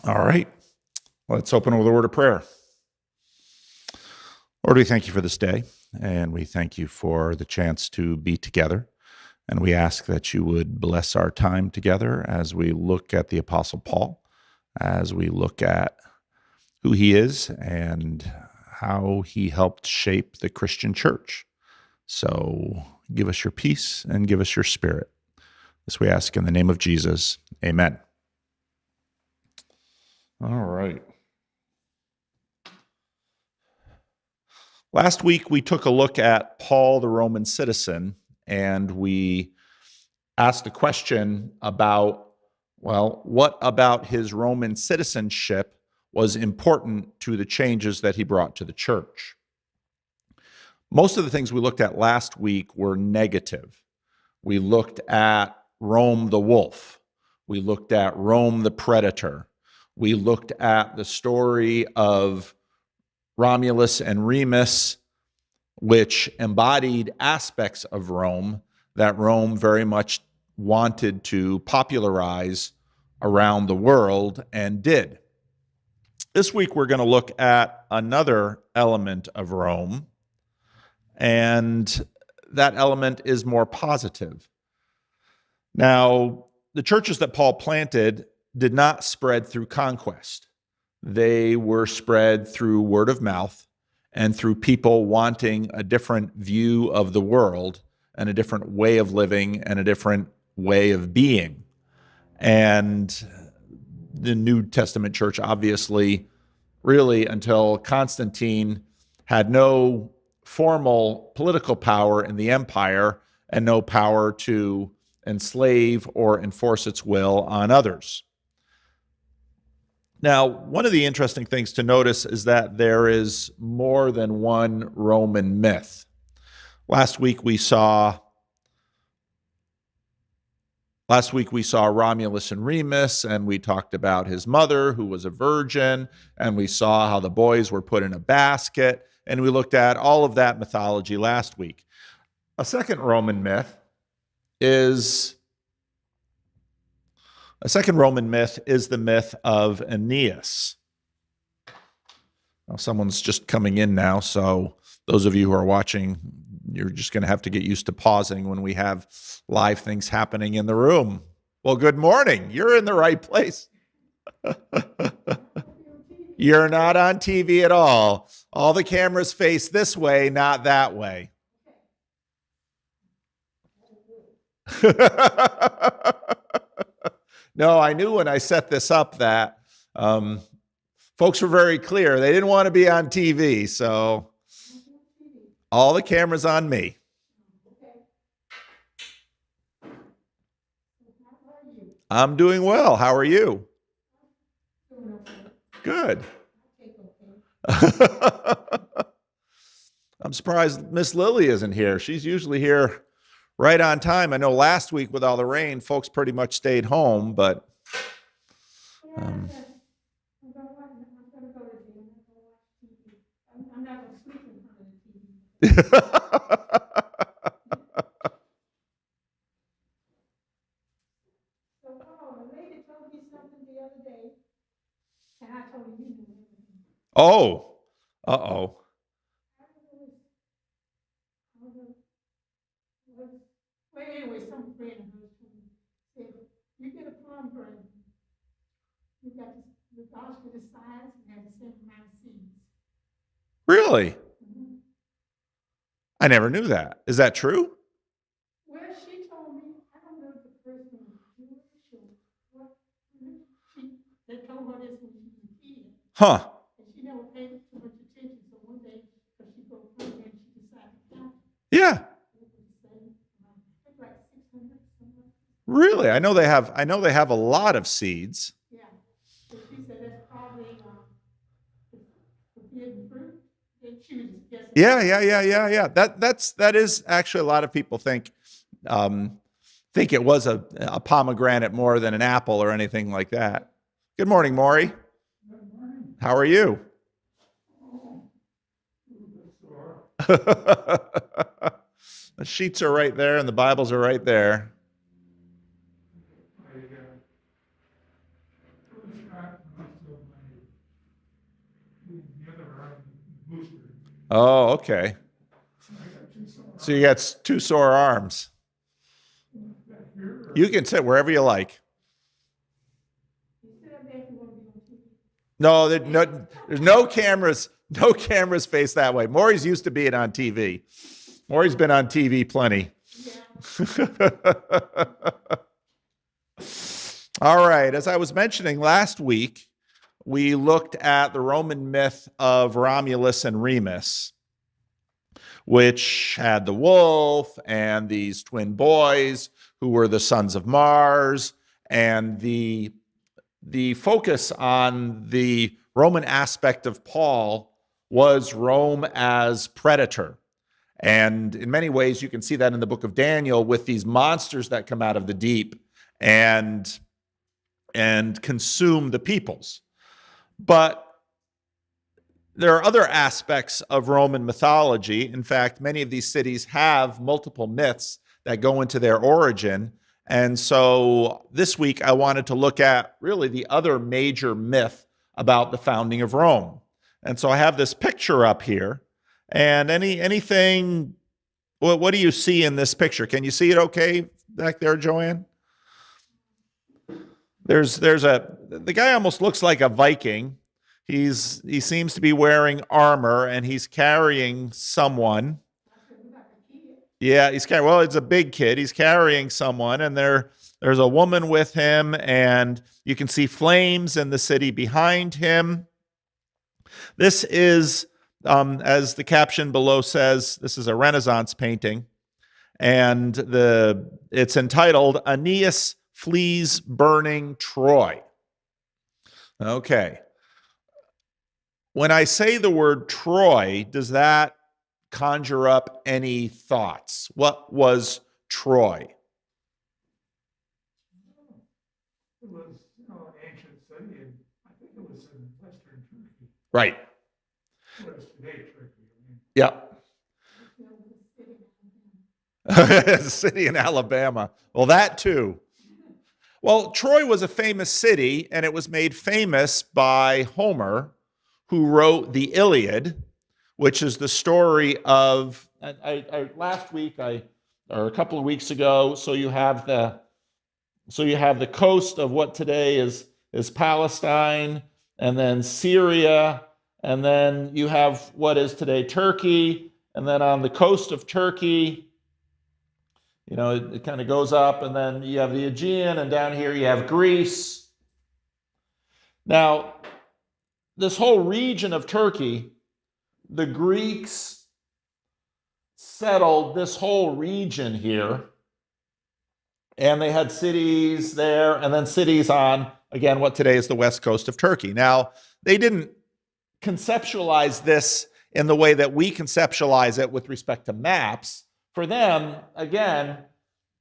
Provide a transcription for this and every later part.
All right, let's open with a word of prayer. Lord, we thank you for this day, and we thank you for the chance to be together. And we ask that you would bless our time together as we look at the Apostle Paul, as we look at who he is and how he helped shape the Christian church. So give us your peace and give us your spirit. This we ask in the name of Jesus. Amen. All right. Last week, we took a look at Paul, the Roman citizen, and we asked a question about, well, what about his Roman citizenship was important to the changes that he brought to the church? Most of the things we looked at last week were negative. We looked at Rome the wolf. We looked at Rome the predator. We looked at the story of Romulus and Remus, which embodied aspects of Rome that Rome very much wanted to popularize around the world and did. This week, we're going to look at another element of Rome, and that element is more positive. Now, the churches that Paul planted did not spread through conquest. They were spread through word of mouth and through people wanting a different view of the world and a different way of living and a different way of being. And the New Testament church, obviously, really until Constantine had no formal political power in the empire and no power to enslave or enforce its will on others. Now, one of the interesting things to notice is that there is more than one Roman myth. Last week we saw Romulus and Remus, and we talked about his mother, who was a virgin, and we saw how the boys were put in a basket, and we looked at all of that mythology last week. A second Roman myth is the myth of Aeneas. Now, someone's just coming in now, so those of you who are watching, you're just going to have to get used to pausing when we have live things happening in the room. Well, good morning. You're in the right place. You're not on TV at all. All the cameras face this way, not that way. No, I knew when I set this up that folks were very clear. They didn't want to be on TV, so all the cameras on me. I'm doing well. How are you? Good. I'm surprised Miss Lily isn't here. She's usually here right on time. I know last week with all the rain, folks pretty much stayed home, but I'm not going to sleep in front of the TV. So, a lady told me something the other day, and I told her you knew everything. Oh, uh-oh. Well, anyway, some friend of hers told me, said, you get a pomegranate, you got to regardless for the size and have the same amount of seeds. Really? Mm-hmm. I never knew that. Is that true? Well, she told me, I don't know if the person was Jewish or what. They told her this when she was a kid. Huh. And she never paid too much attention. So one day, because she broke through and she decided to count. Yeah. Like 600 something. Really? I know they have a lot of seeds. Yeah. So she said that's probably forbidden fruit. She was just guessing. Yeah. That is actually a lot of people think it was a pomegranate more than an apple or anything like that. Good morning, Maury. Good morning. How are you? The sheets are right there and the Bibles are right there. Oh, okay. So you got two sore arms. You can sit wherever you like. No, there's no cameras. No cameras face that way. Maury's used to being on TV. Maury's been on TV plenty. All right. As I was mentioning last week, we looked at the Roman myth of Romulus and Remus, which had the wolf and these twin boys who were the sons of Mars, and the focus on the Roman aspect of Paul was Rome as predator. And in many ways, you can see that in the book of Daniel with these monsters that come out of the deep and consume the peoples. But there are other aspects of Roman mythology. In fact, many of these cities have multiple myths that go into their origin. And so this week, I wanted to look at really the other major myth about the founding of Rome. And so I have this picture up here. And anything, what do you see in this picture? Can you see it okay back there, Joanne? The guy almost looks like a Viking. He seems to be wearing armor and he's carrying someone. Yeah, it's a big kid. He's carrying someone and there's a woman with him and you can see flames in the city behind him. This is, as the caption below says, this is a Renaissance painting and it's entitled Aeneas Flees Burning Troy. Okay. When I say the word Troy, does that conjure up any thoughts? What was Troy? It was, an ancient city, and I think it was in western Turkey. Right. What is today Turkey? Yep. A city in Alabama. Well, that too. Well, Troy was a famous city, and it was made famous by Homer, who wrote the Iliad, which is the story of, last week, or a couple of weeks ago, so you have the coast of what today is Palestine, and then Syria, and then you have what is today Turkey, and then on the coast of Turkey, it kind of goes up, and then you have the Aegean, and down here you have Greece. Now, this whole region of Turkey, the Greeks settled this whole region here, and they had cities there, and then cities on, again, what today is the west coast of Turkey. Now, they didn't conceptualize this in the way that we conceptualize it with respect to maps. For them, again,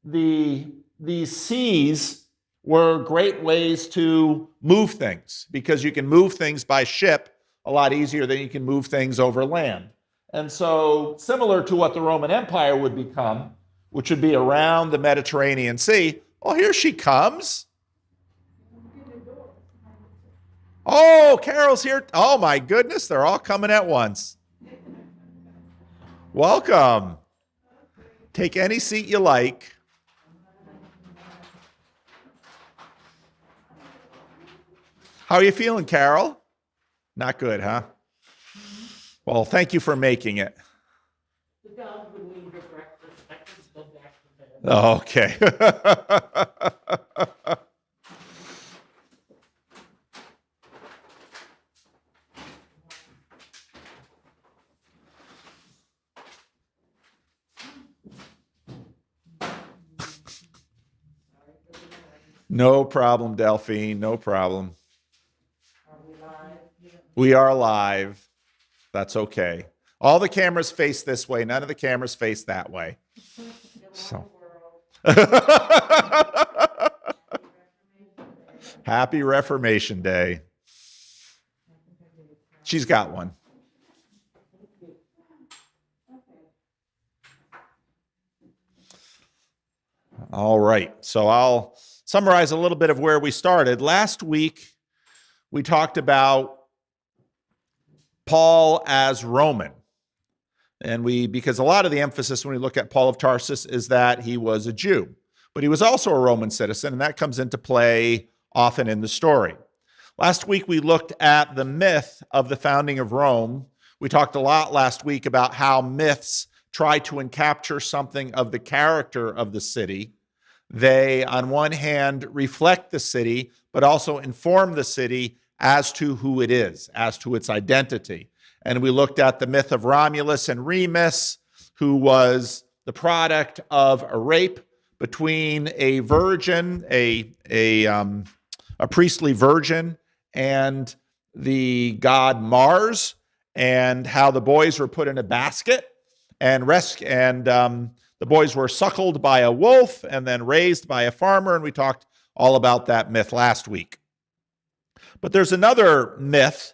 these seas were great ways to move things because you can move things by ship a lot easier than you can move things over land. And so, similar to what the Roman Empire would become, which would be around the Mediterranean Sea. Oh, here she comes. Oh, Carol's here. Oh, my goodness, they're all coming at once. Welcome. Take any seat you like. How are you feeling, Carol? Not good, huh? Well, thank you for making it. The dog would need her breakfast. I could go back to bed. Oh, okay. No problem, Delphine. No problem. Are we live? We are live. That's okay. All the cameras face this way. None of the cameras face that way. So. Happy Reformation Day. She's got one. All right. So I'll summarize a little bit of where we started. Last week, we talked about Paul as Roman. And because a lot of the emphasis when we look at Paul of Tarsus is that he was a Jew, but he was also a Roman citizen, and that comes into play often in the story. Last week, we looked at the myth of the founding of Rome. We talked a lot last week about how myths try to encapture something of the character of the city. They, on one hand, reflect the city, but also inform the city as to who it is, as to its identity. And we looked at the myth of Romulus and Remus, who was the product of a rape between a virgin, a priestly virgin, and the god Mars, and how the boys were put in a basket and the boys were suckled by a wolf and then raised by a farmer, and we talked all about that myth last week. But there's another myth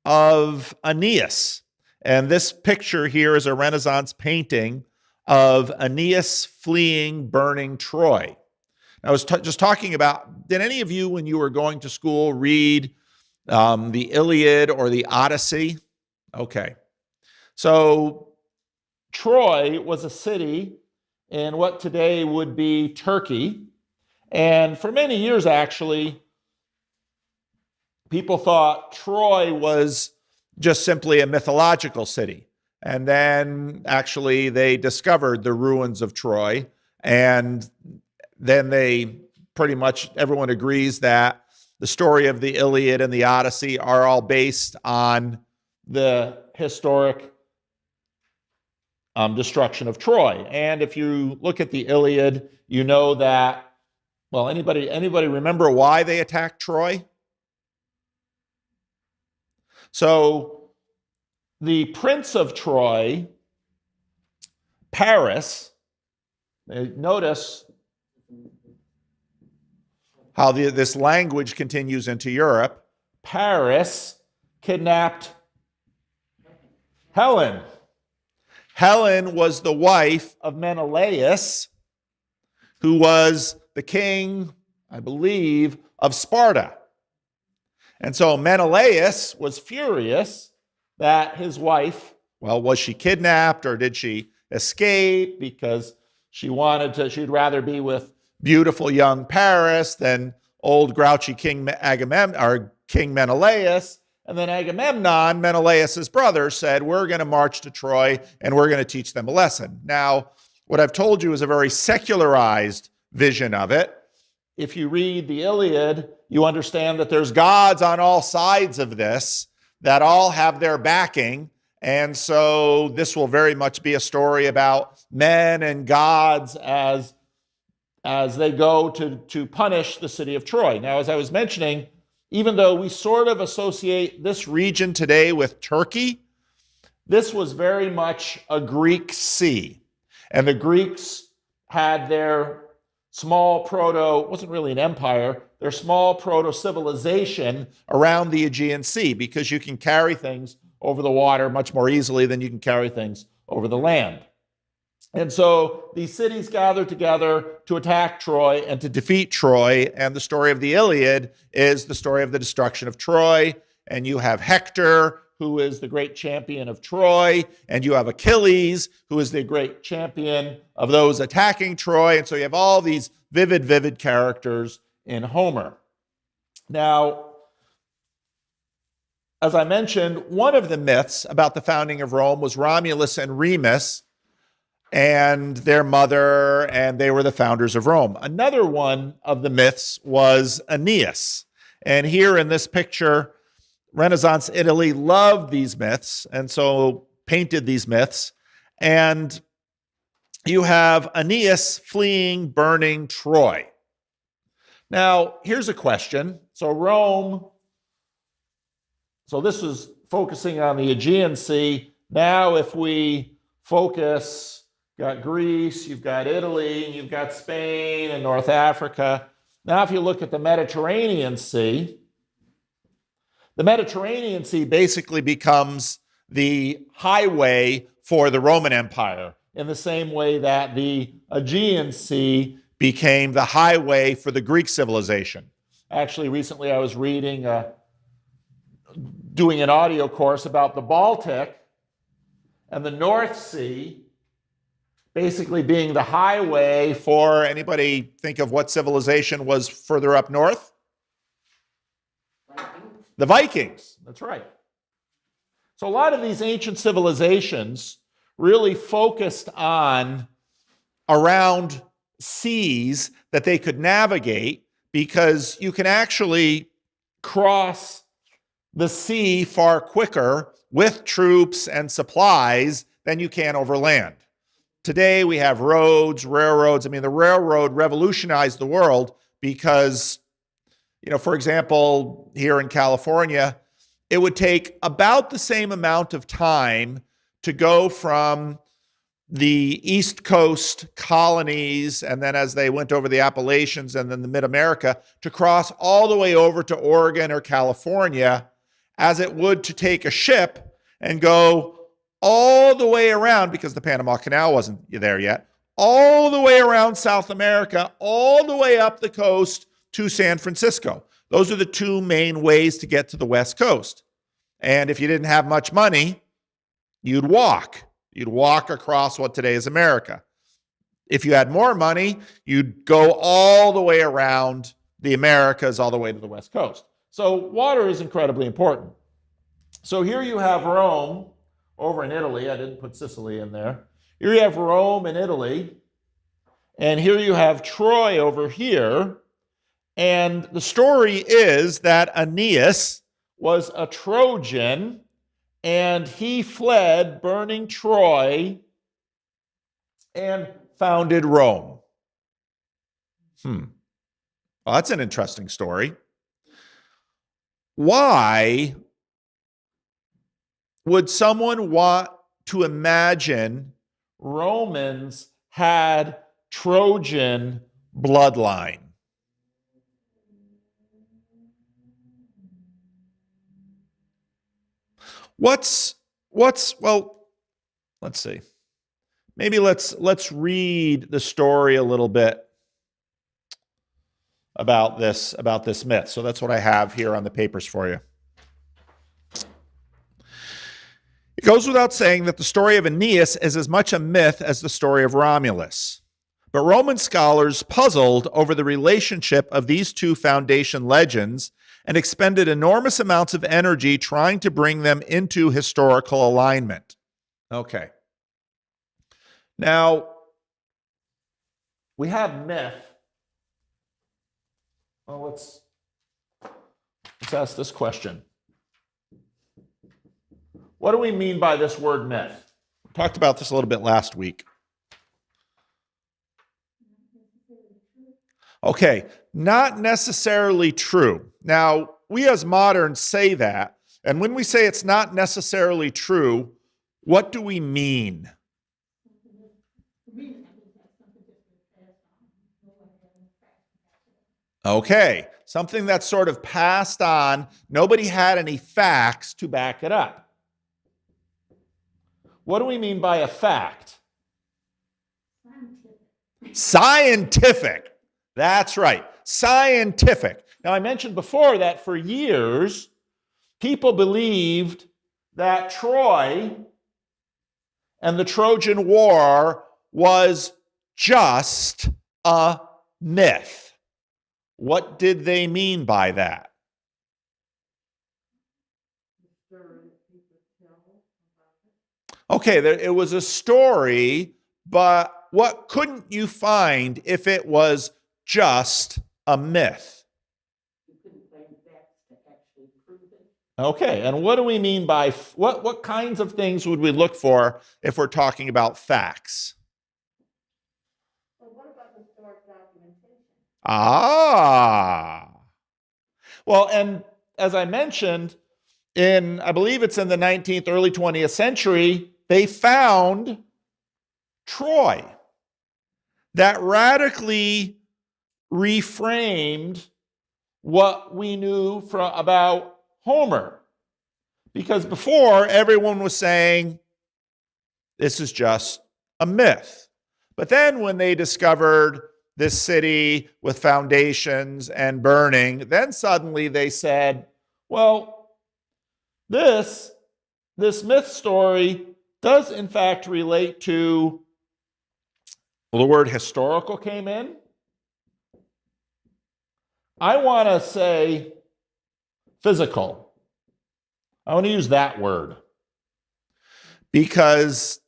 of Aeneas, and this picture here is a Renaissance painting of Aeneas fleeing burning Troy. I was just talking about, did any of you, when you were going to school, read the Iliad or the Odyssey? Okay. So Troy was a city in what today would be Turkey. And for many years, actually, people thought Troy was just simply a mythological city. And then actually they discovered the ruins of Troy. And then pretty much everyone agrees that the story of the Iliad and the Odyssey are all based on the historic destruction of Troy. And if you look at the Iliad, you know that, well, anybody remember why they attacked Troy? So the prince of Troy, Paris, notice how this language continues into Europe. Paris kidnapped Helen. Helen was the wife of Menelaus, who was the king, I believe, of Sparta. And so Menelaus was furious that his wife, well, was she kidnapped or did she escape because she'd rather be with beautiful young Paris than old grouchy King Agamemnon or King Menelaus. And then Agamemnon, Menelaus' brother, said, we're going to march to Troy and we're going to teach them a lesson. Now, what I've told you is a very secularized vision of it. If you read the Iliad, you understand that there's gods on all sides of this that all have their backing. And so this will very much be a story about men and gods as they go to punish the city of Troy. Now, as I was mentioning, even though we sort of associate this region today with Turkey, this was very much a Greek sea. And the Greeks had their small wasn't really an empire, their small proto-civilization around the Aegean Sea, because you can carry things over the water much more easily than you can carry things over the land. And so these cities gathered together to attack Troy and to defeat Troy. And the story of the Iliad is the story of the destruction of Troy. And you have Hector, who is the great champion of Troy. And you have Achilles, who is the great champion of those attacking Troy. And so you have all these vivid characters in Homer. Now, as I mentioned, one of the myths about the founding of Rome was Romulus and Remus and their mother, and they were the founders of Rome. Another one of the myths was Aeneas. And here in this picture, Renaissance Italy loved these myths, and so painted these myths. And you have Aeneas fleeing, burning Troy. Now, here's a question. So this is focusing on the Aegean Sea. Now, if we focus, you've got Greece, you've got Italy, you've got Spain and North Africa. Now, if you look at the Mediterranean Sea basically becomes the highway for the Roman Empire, in the same way that the Aegean Sea became the highway for the Greek civilization. Actually, recently I was reading, doing an audio course about the Baltic and the North Sea basically being the highway for, anybody think of what civilization was further up north? The Vikings, that's right. So a lot of these ancient civilizations really focused on around seas that they could navigate, because you can actually cross the sea far quicker with troops and supplies than you can over land. Today we have roads, railroads. I mean, the railroad revolutionized the world because, for example, here in California, it would take about the same amount of time to go from the East Coast colonies, and then as they went over the Appalachians and then the Mid-America, to cross all the way over to Oregon or California, as it would to take a ship and go all the way around, because the Panama Canal wasn't there yet, all the way around South America, all the way up the coast to San Francisco. Those are the two main ways to get to the West Coast. And if you didn't have much money, you'd walk. You'd walk across what today is America. If you had more money, you'd go all the way around the Americas, all the way to the West Coast. So water is incredibly important. So here you have Rome over in Italy. I didn't put Sicily in there. Here you have Rome in Italy. And here you have Troy over here. And the story is that Aeneas was a Trojan, and he fled, burning Troy, and founded Rome. Well, that's an interesting story. Why would someone want to imagine Romans had Trojan bloodline? Well, let's see. Maybe let's read the story a little bit about this myth. So that's what I have here on the papers for you. It goes without saying that the story of Aeneas is as much a myth as the story of Romulus. But Roman scholars puzzled over the relationship of these two foundation legends and expended enormous amounts of energy trying to bring them into historical alignment. Okay. Now, we have myth. Well, let's ask this question. What do we mean by this word myth? We talked about this a little bit last week. Okay, not necessarily true. Now, we as moderns say that, and when we say it's not necessarily true, what do we mean? Okay, something that's sort of passed on. Nobody had any facts to back it up. What do we mean by a fact? Scientific. That's right. Scientific. Now, I mentioned before that for years, people believed that Troy and the Trojan War was just a myth. What did they mean by that? Okay, it was a story, but what couldn't you find if it was just a myth? You couldn't find facts to actually prove it. Okay, and what do we mean by, what kinds of things would we look for if we're talking about facts? Well, what about historic documentation? Well, and as I mentioned, I believe it's in the 19th, early 20th century, they found Troy that radically reframed what we knew about Homer. Because before, everyone was saying, this is just a myth. But then when they discovered this city with foundations and burning. Then suddenly they said, well, this myth story does in fact relate to, well, the word historical came in. I want to say physical. I want to use that word because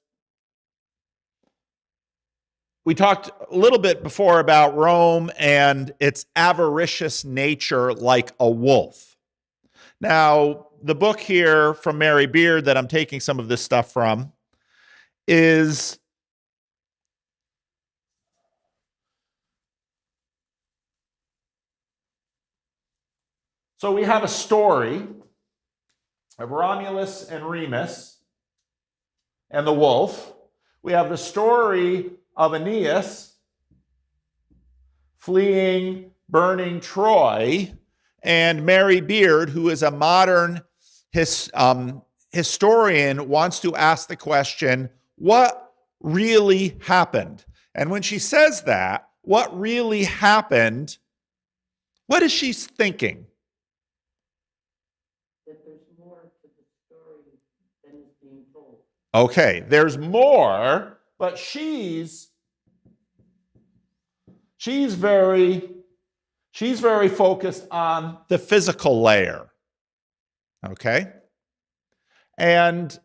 we talked a little bit before about Rome and its avaricious nature like a wolf. Now, the book here from Mary Beard that I'm taking some of this stuff from is so we have a story of Romulus and Remus and the wolf. We have the story of Aeneas fleeing burning Troy, and Mary Beard, who is a modern historian, wants to ask the question, what really happened? And when she says that, what really happened, what is she thinking? That there's more to the story than is being told. Okay, there's more, but she's very focused on the physical layer. Okay? And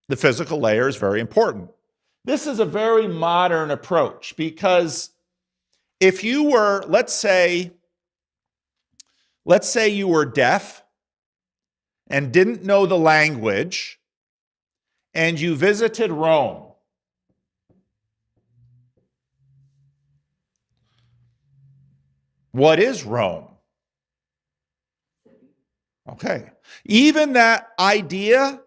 the physical layer is very important. This is a very modern approach because if you were, let's say you were deaf and didn't know the language and you visited Rome. What is Rome? Okay. Even that idea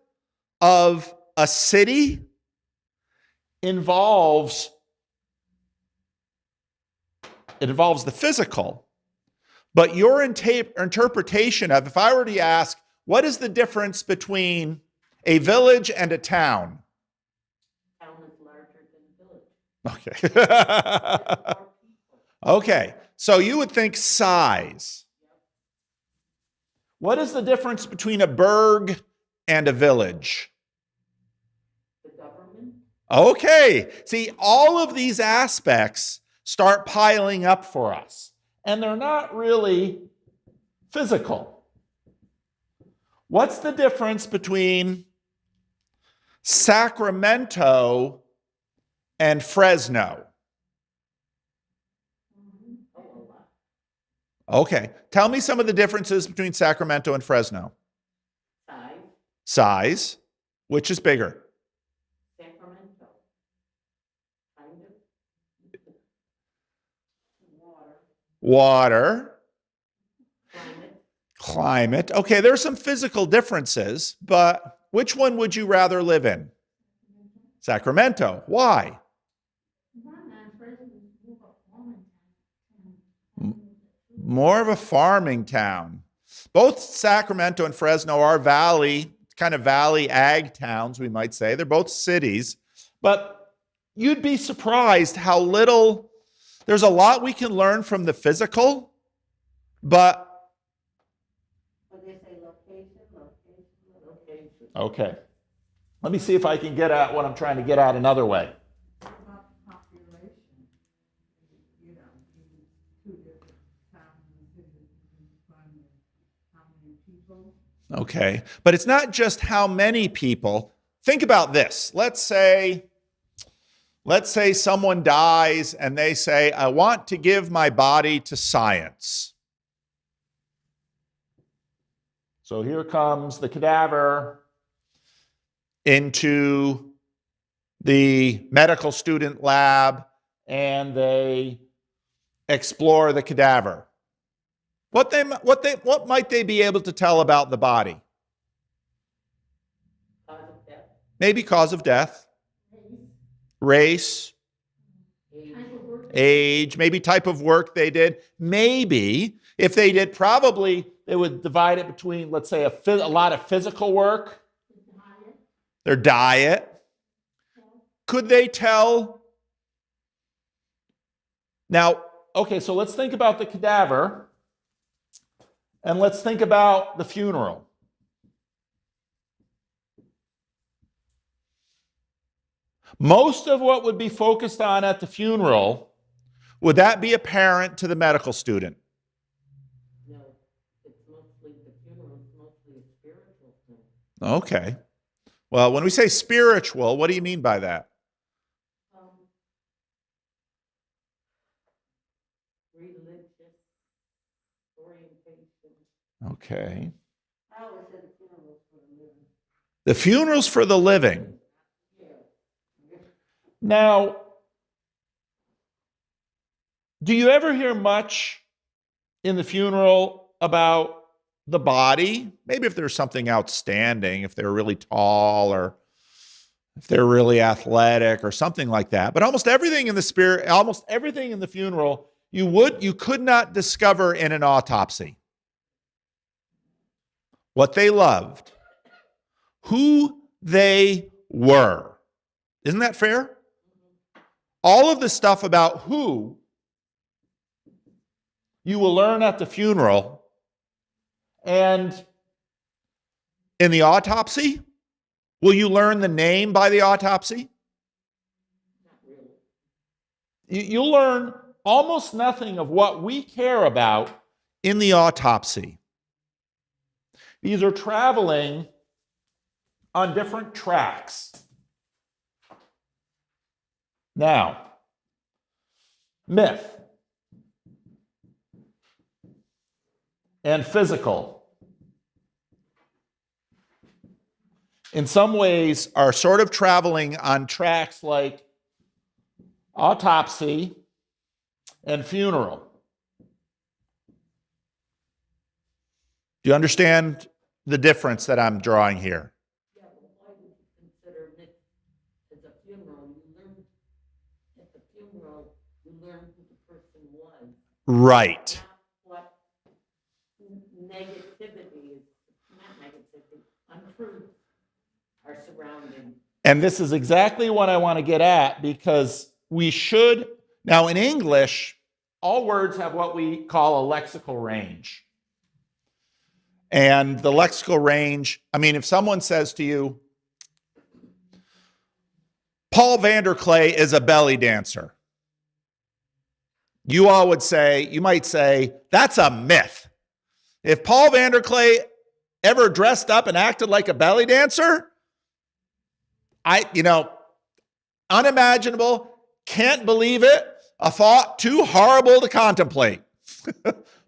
of a city involves the physical. But your interpretation of, if I were to ask, what is the difference between a village and a town? Town is larger than village. Okay. Okay. So you would think size. What is the difference between a burg and a village? The government. Okay. See, all of these aspects start piling up for us, and they're not really physical. What's the difference between Sacramento and Fresno? Okay. Tell me some of the differences between Sacramento and Fresno. Size. Size. Which is bigger? Sacramento. Kind of. Water. Climate. Climate. Okay, there's some physical differences, but which one would you rather live in? Sacramento. Why? More of a farming town. Both Sacramento and Fresno are valley ag towns, we might say. They're both cities. But you'd be surprised how little, there's a lot we can learn from the physical, but. What they say, location. Okay. Let me see if I can get at what I'm trying to get at another way. Okay, but it's not just how many people. Think about this. Let's say someone dies and they say, I want to give my body to science. So here comes the cadaver into the medical student lab and they explore the cadaver. What might they be able to tell about the body? Cause of death. Maybe cause of death, race, age, maybe type of work they did. Maybe if they did, probably they would divide it between, let's say, a lot of physical work, their diet. Could they tell Now, okay, so let's think about the cadaver, and let's think about the funeral. Most of what would be focused on at the funeral, would that be apparent to the medical student? No, it's mostly, the funeral is mostly a spiritual thing. Okay. Well, when we say spiritual, what do you mean by that? Religious orientation. Okay. I always said the funeral is for the living. The funeral's for the living. Now, do you ever hear much in the funeral about the body? Maybe if there's something outstanding, if they're really tall or if they're really athletic or something like that. But almost everything in the spirit, almost everything in the funeral, you could not discover in an autopsy. What they loved, who they were. Isn't that fair? All of the stuff about who you will learn at the funeral, and in the autopsy, will you learn the name by the autopsy? Not really. You'll learn almost nothing of what we care about in the autopsy. These are traveling on different tracks. Now, myth and physical, in some ways, are sort of traveling on tracks like autopsy and funeral. Do you understand the difference that I'm drawing here? Yeah, but why would you consider it as a funeral? You learn at the funeral, you learn who the person was. Right. Not what negativity is, not negativity, untruths are surrounding. And this is exactly what I want to get at, because we should, now in English, all words have what we call a lexical range. And the lexical range, I mean, if someone says to you, Paul Vanderklay is a belly dancer, you might say, that's a myth. If Paul Vanderklay ever dressed up and acted like a belly dancer, unimaginable, can't believe it, a thought too horrible to contemplate.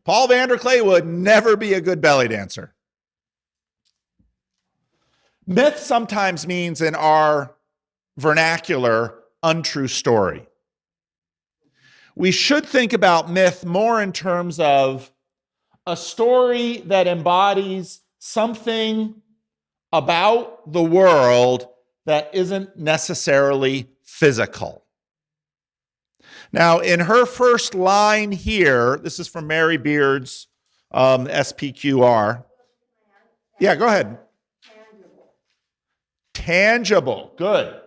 Paul Vanderklay would never be a good belly dancer. Myth sometimes means, in our vernacular, untrue story. We should think about myth more in terms of a story that embodies something about the world that isn't necessarily physical. Now, in her first line here, this is from Mary Beard's SPQR. Yeah, go ahead. Tangible. Tangible, good.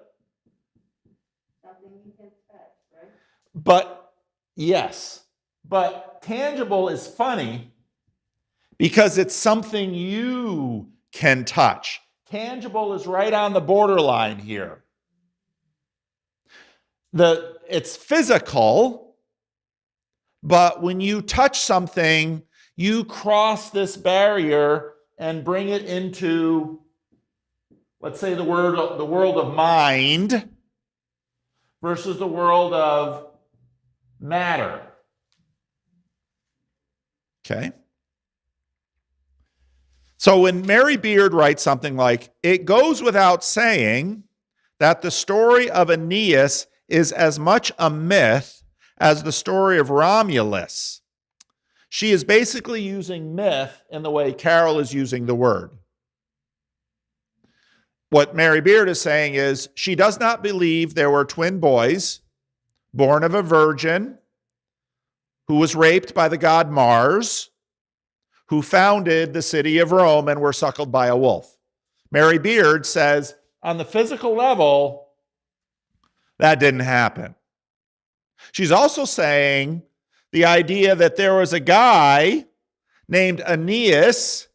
Something you can touch, right? But, yes, but tangible is funny because it's something you can touch. Tangible is right on the borderline here. It's physical, but when you touch something, you cross this barrier and bring it into, let's say, the world of mind versus the world of matter. Okay? So when Mary Beard writes something like, it goes without saying that the story of Aeneas is as much a myth as the story of Romulus. She is basically using myth in the way Carol is using the word. What Mary Beard is saying is she does not believe there were twin boys born of a virgin who was raped by the god Mars, who founded the city of Rome and were suckled by a wolf. Mary Beard says, on the physical level, that didn't happen. She's also saying the idea that there was a guy named Aeneas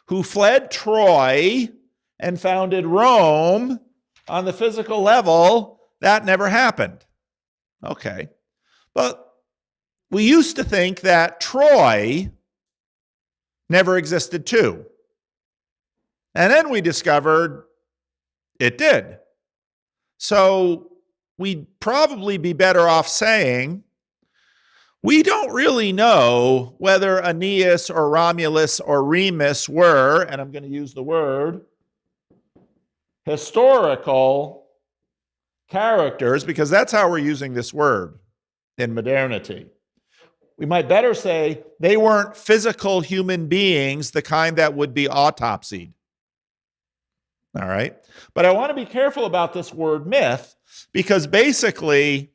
who fled Troy and founded Rome on the physical level. That never happened. Okay. But we used to think that Troy never existed too. And then we discovered it did. So we'd probably be better off saying, we don't really know whether Aeneas or Romulus or Remus were, and I'm going to use the word, historical characters, because that's how we're using this word in modernity. We might better say they weren't physical human beings, the kind that would be autopsied. All right? But I want to be careful about this word myth, because basically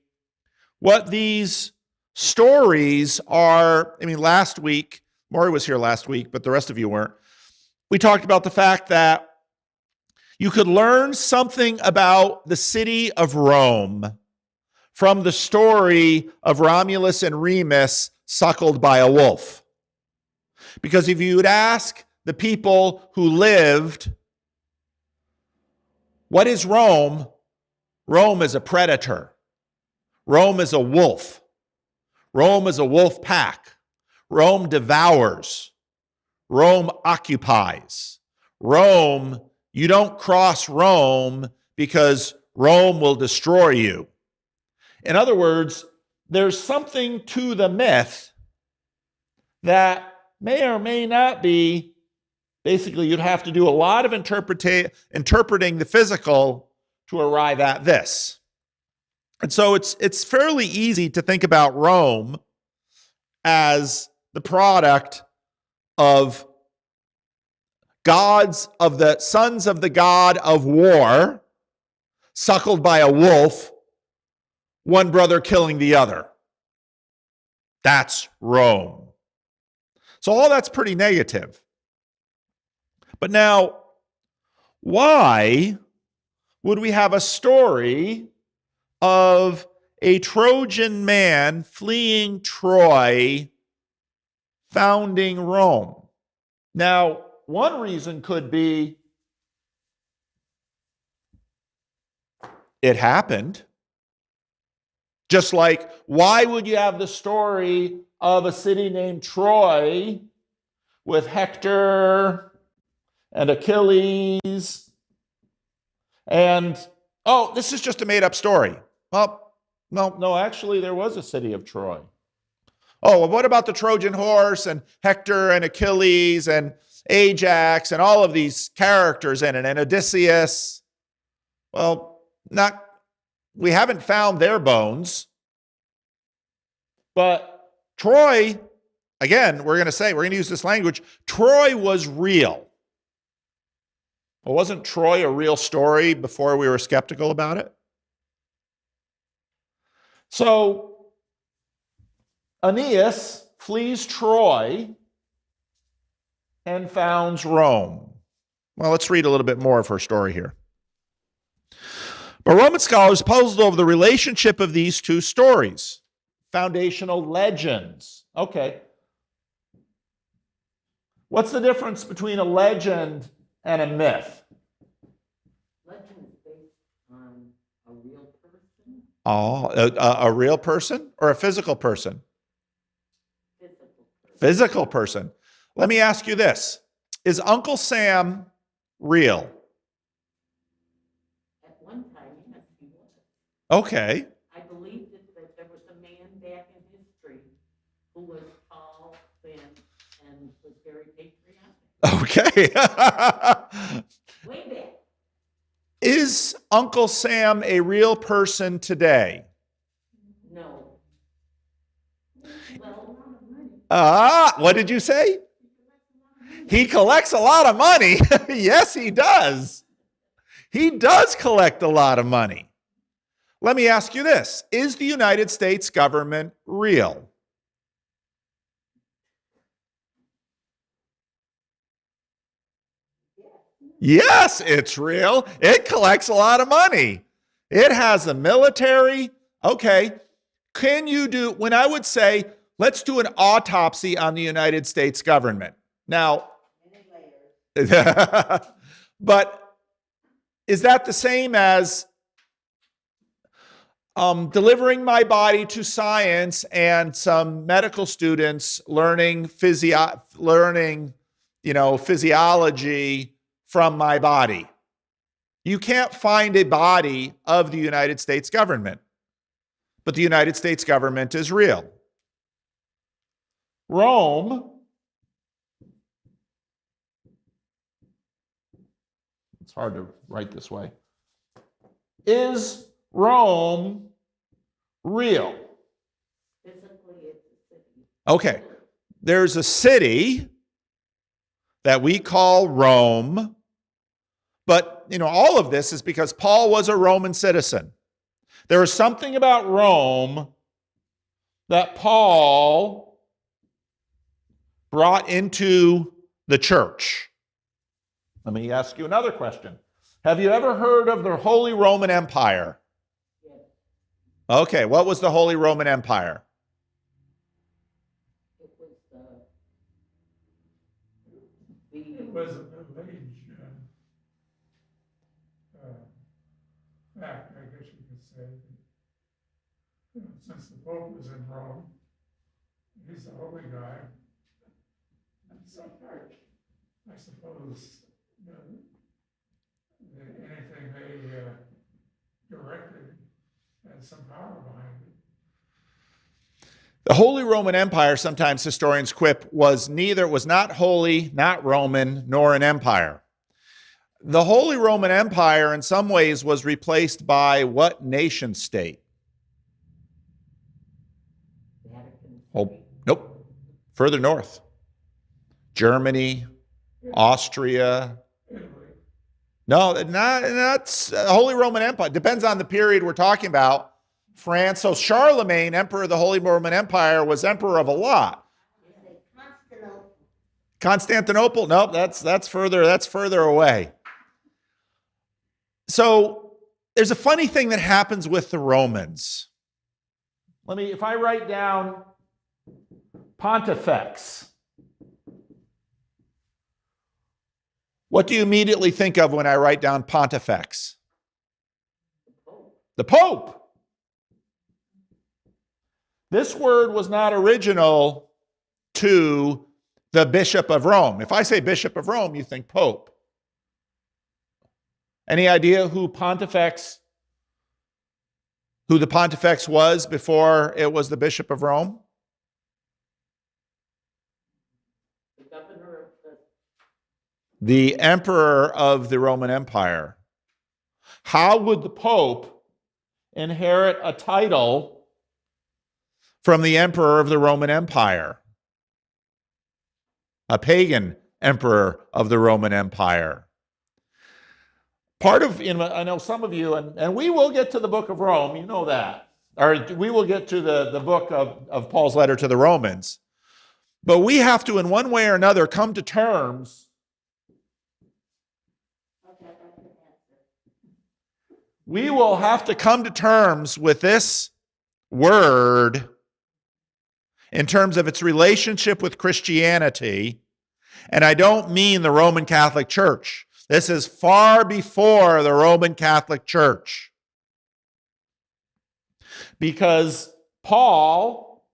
what these stories are, last week, Maury was here last week, but the rest of you weren't. We talked about the fact that you could learn something about the city of Rome from the story of Romulus and Remus suckled by a wolf. Because if you would ask the people who lived, what is Rome? Rome is a predator. Rome is a wolf. Rome is a wolf pack. Rome devours. Rome occupies. Rome, you don't cross Rome because Rome will destroy you. In other words, there's something to the myth that may or may not be, basically you'd have to do a lot of interpreting the physical to arrive at this. And so it's fairly easy to think about Rome as the product of the sons of the god of war, suckled by a wolf, one brother killing the other. That's Rome. So all that's pretty negative. But now, why would we have a story of a Trojan man fleeing Troy, founding Rome? Now, one reason could be it happened. Just like, why would you have the story of a city named Troy with Hector and Achilles and, oh, this is just a made-up story? Well, no, actually there was a city of Troy. Oh, well, what about the Trojan horse and Hector and Achilles and Ajax and all of these characters in it, and Odysseus? Well, we haven't found their bones. But Troy, again, we're going to use this language, Troy was real. Well, wasn't Troy a real story before we were skeptical about it? So, Aeneas flees Troy and founds Rome. Well, let's read a little bit more of her story here. But Roman scholars puzzled over the relationship of these two stories, foundational legends. Okay. What's the difference between a legend and a myth? Legend is based on a real person. Oh, a real person or a physical person? Physical person. Physical person. Let me ask you this. Is Uncle Sam real? At one time, yes, he was. Okay. I believe that there was a man back in history who was tall, thin, and was very patriotic. Okay. Way back. Is Uncle Sam a real person today? No. Well, What did you say? He collects a lot of money. Yes, he does. He does collect a lot of money. Let me ask you this. Is the United States government real? Yes, it's real. It collects a lot of money. It has a military. Okay. when I would say, let's do an autopsy on the United States government. Now, but is that the same as delivering my body to science and some medical students learning physiology from my body? You can't find a body of the United States government, but the United States government is real. Rome, it's hard to write this way. Is Rome real? Physically, it's a city. Okay. There's a city that we call Rome, but all of this is because Paul was a Roman citizen. There is something about Rome that Paul brought into the church. Let me ask you another question. Have you ever heard of the Holy Roman Empire? Yes. Okay, what was the Holy Roman Empire? It was It was a middle-age fact, I guess you could say. Since the Pope was in Rome, he's the holy guy. So, I suppose anything they directed had some power behind it. The Holy Roman Empire, sometimes historians quip, was not holy, not Roman, nor an empire. The Holy Roman Empire, in some ways, was replaced by what nation state? Oh, nope. Further north. Germany, Austria. No, not Holy Roman Empire. Depends on the period we're talking about. France. So Charlemagne, emperor of the Holy Roman Empire, was emperor of a lot. Constantinople? Nope, that's further away. So there's a funny thing that happens with the Romans. If I write down Pontifex, what do you immediately think of when I write down Pontifex? The Pope. This word was not original to the Bishop of Rome. If I say Bishop of Rome, you think Pope. Any idea who the Pontifex was before it was the Bishop of Rome? The emperor of the Roman Empire. How would the Pope inherit a title from the emperor of the Roman Empire? A pagan emperor of the Roman Empire. I know some of you, and we will get to the book of Rome, you know that. Or we will get to the book of Paul's letter to the Romans. But we have to, in one way or another, come to terms. We will have to come to terms with this word in terms of its relationship with Christianity. And I don't mean the Roman Catholic Church. This is far before the Roman Catholic Church. Because Paul,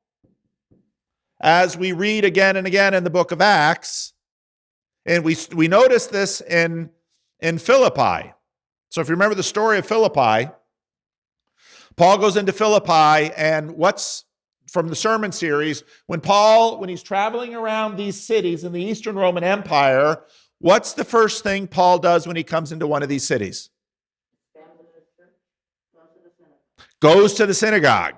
as we read again and again in the book of Acts, and we notice this in Philippi. So if you remember the story of Philippi, Paul goes into Philippi, and what's from the sermon series, when he's traveling around these cities in the Eastern Roman Empire, what's the first thing Paul does when he comes into one of these cities? Goes to the synagogue.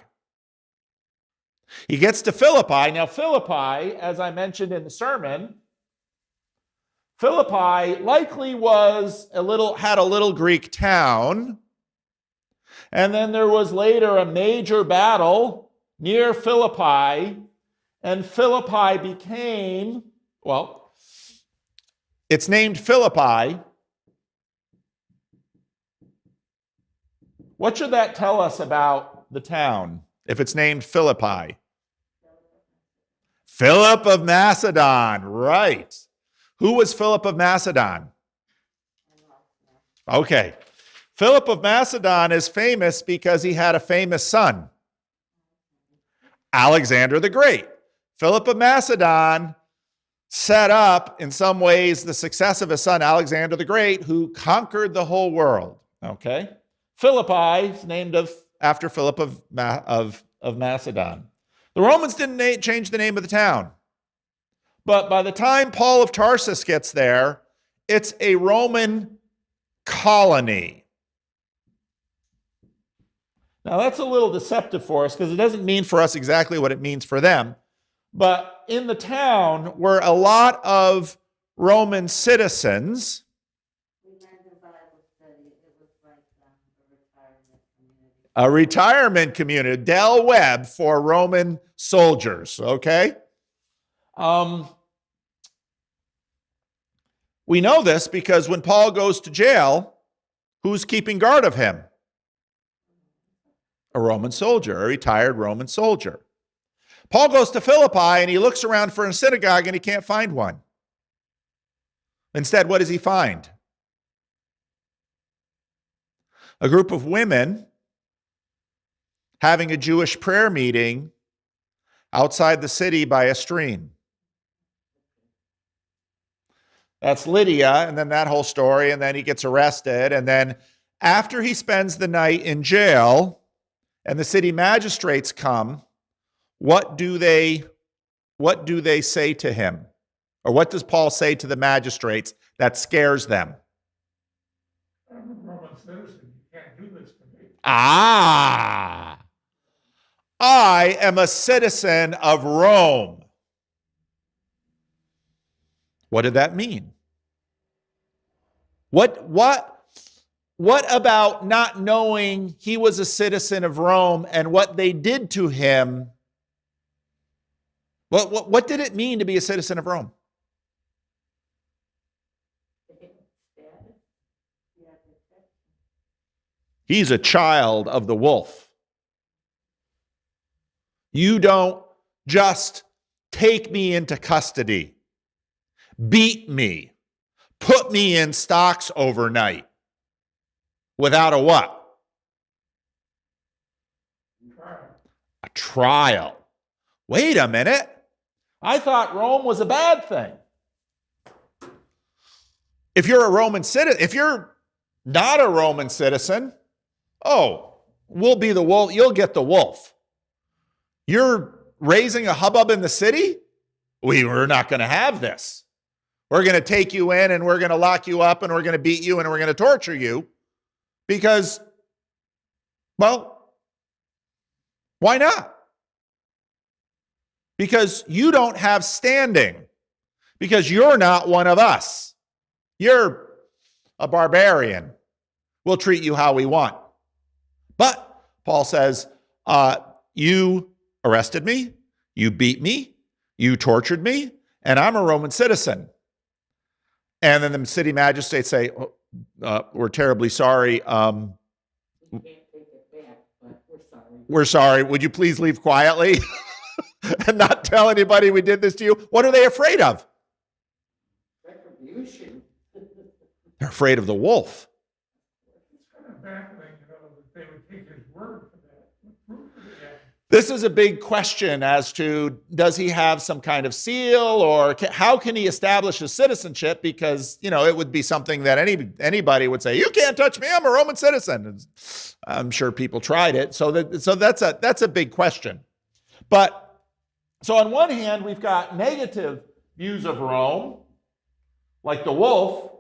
He gets to Philippi. Now, Philippi, as I mentioned in the sermon, Philippi likely had a little Greek town. And then there was later a major battle near Philippi, and Philippi became, it's named Philippi. What should that tell us about the town? if it's named Philippi? Phillip of Macedon, right. Who was Phillip of Macedon? Okay. Philip of Macedon is famous because he had a famous son, Alexander the Great. Philip of Macedon set up, in some ways, the success of his son, Alexander the Great, who conquered the whole world. Okay? Philippi is named after Philip of Macedon. The Romans didn't change the name of the town. But by the time Paul of Tarsus gets there, it's a Roman colony. Now, that's a little deceptive for us because it doesn't mean for us exactly what it means for them. But in the town were a lot of Roman citizens. We learned in Bible study, it was like a retirement community. A retirement community, Del Webb for Roman soldiers, okay? We know this because when Paul goes to jail, who's keeping guard of him? A Roman soldier, a retired Roman soldier. Paul goes to Philippi and he looks around for a synagogue and he can't find one. Instead, what does he find? A group of women having a Jewish prayer meeting outside the city by a stream. That's Lydia, and then that whole story, and then he gets arrested, and then after he spends the night in jail and the city magistrates come, what do they say to him? Or what does Paul say to the magistrates that scares them? I'm a Roman citizen. You can't do this to me. I am a citizen of Rome. What did that mean? What about not knowing he was a citizen of Rome and what they did to him? What did it mean to be a citizen of Rome? He's a child of the wolf. You don't just take me into custody, beat me, put me in stocks overnight without a what? A trial. Wait a minute. I thought Rome was a bad thing. If you're a Roman citizen, if you're not a Roman citizen, we'll be the wolf. You'll get the wolf. You're raising a hubbub in the city? We're not going to have this. We're going to take you in and we're going to lock you up and we're going to beat you and we're going to torture you because, well, why not? Because you don't have standing. Because you're not one of us. You're a barbarian. We'll treat you how we want. But Paul says, you arrested me, you beat me, you tortured me, and I'm a Roman citizen. And then the city magistrates say, we're terribly sorry. We can't take it back, but we're sorry. We're sorry. Would you please leave quietly and not tell anybody we did this to you? What are they afraid of? Retribution. They're afraid of the wolf. It's kind of baffling, that they would take his word for that. What proof do they have? This is a big question as to, does he have some kind of seal, or how can he establish his citizenship? Because, it would be something that anybody would say, you can't touch me, I'm a Roman citizen. And I'm sure people tried it. So that's a big question. But, so on one hand, we've got negative views of Rome, like the wolf.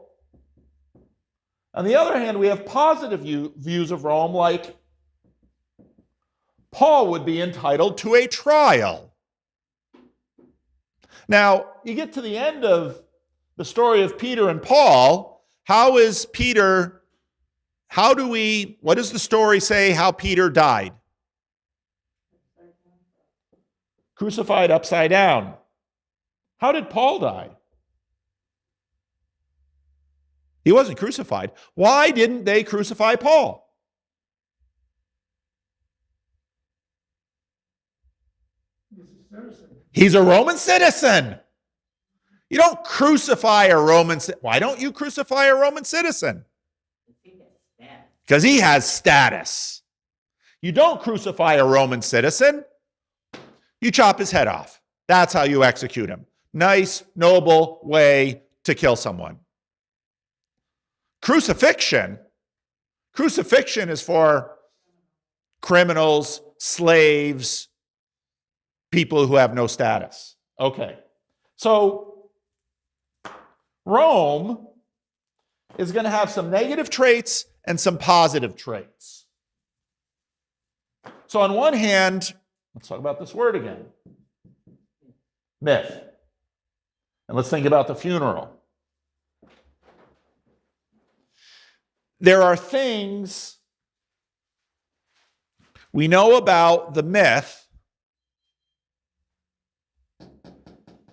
On the other hand, we have positive views of Rome, like Paul would be entitled to a trial. Now, you get to the end of the story of Peter and Paul. What does the story say how Peter died? Crucified upside down. How did Paul die? He wasn't crucified. Why didn't they crucify Paul? citizen. He's a Roman citizen. You don't crucify a Roman citizen. Why don't you crucify a Roman citizen? Because he has status. You don't crucify a Roman citizen. You chop his head off. That's how you execute him. Nice, noble way to kill someone. Crucifixion is for criminals, slaves, people who have no status. Okay. So Rome is going to have some negative traits and some positive traits. So on one hand, let's talk about this word again. Myth. And let's think about the funeral. There are things we know about the myth.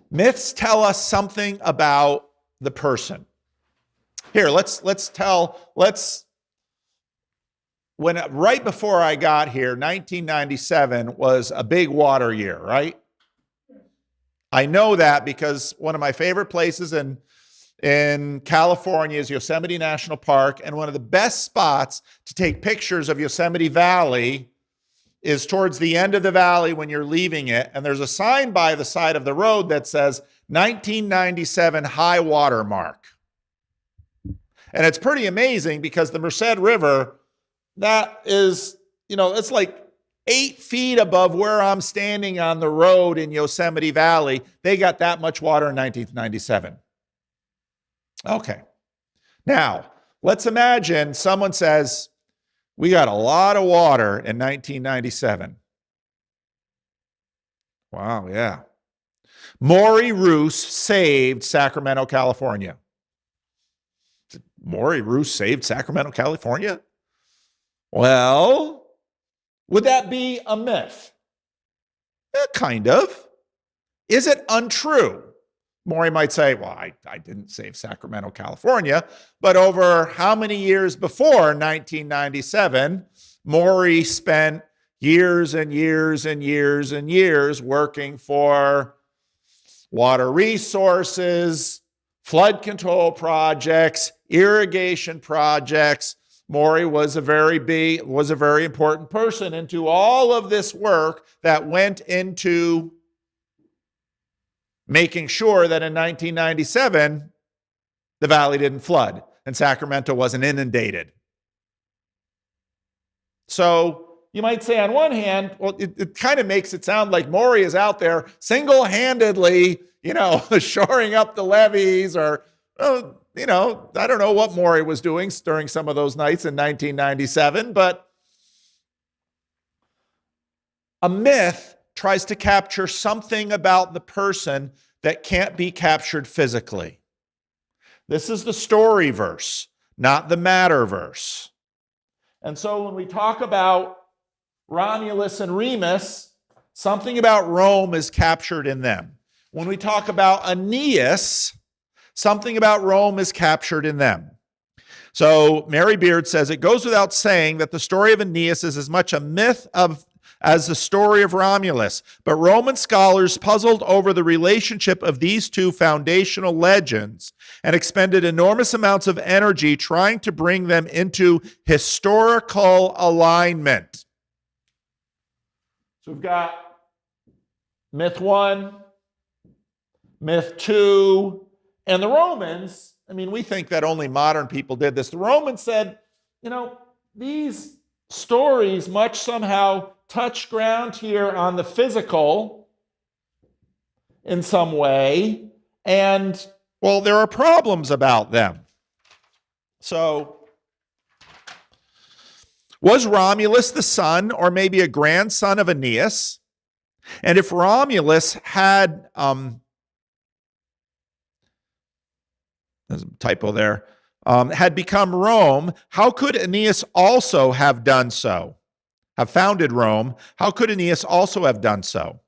Myths tell us something about the person. Here, right before I got here, 1997 was a big water year, right? I know that because one of my favorite places in California is Yosemite National Park, and one of the best spots to take pictures of Yosemite Valley is towards the end of the valley when you're leaving it, and there's a sign by the side of the road that says 1997 high water mark. And it's pretty amazing because the Merced River, that is, it's like 8 feet above where I'm standing on the road in Yosemite Valley. They got that much water in 1997. Okay. Now, let's imagine someone says, we got a lot of water in 1997. Wow, yeah. Maury Roos saved Sacramento, California. Maury Roos saved Sacramento, California? Well, would that be a myth? Kind of. Is it untrue? Maury might say, well, I didn't save Sacramento, California, but over how many years before 1997, Maury spent years and years and years and years working for water resources, flood control projects, irrigation projects. Maury was a very important person into all of this work that went into making sure that in 1997, the valley didn't flood and Sacramento wasn't inundated. So you might say on one hand, well, it kind of makes it sound like Maury is out there single-handedly, shoring up the levees or, I don't know what Maury was doing during some of those nights in 1997, but a myth tries to capture something about the person that can't be captured physically. This is the story verse, not the matter verse. And so when we talk about Romulus and Remus, something about Rome is captured in them. When we talk about Aeneas, something about Rome is captured in them. So Mary Beard says, it goes without saying that the story of Aeneas is as much a myth as the story of Romulus, but Roman scholars puzzled over the relationship of these two foundational legends and expended enormous amounts of energy trying to bring them into historical alignment. So we've got myth 1, myth 2, and the Romans, we think that only modern people did this. The Romans said, these stories much somehow touch ground here on the physical in some way, and, well, there are problems about them. So, was Romulus the son or maybe a grandson of Aeneas? And if Romulus had, there's a typo there, had become Rome, how could Aeneas also have done so? Have founded Rome, how could Aeneas also have done so?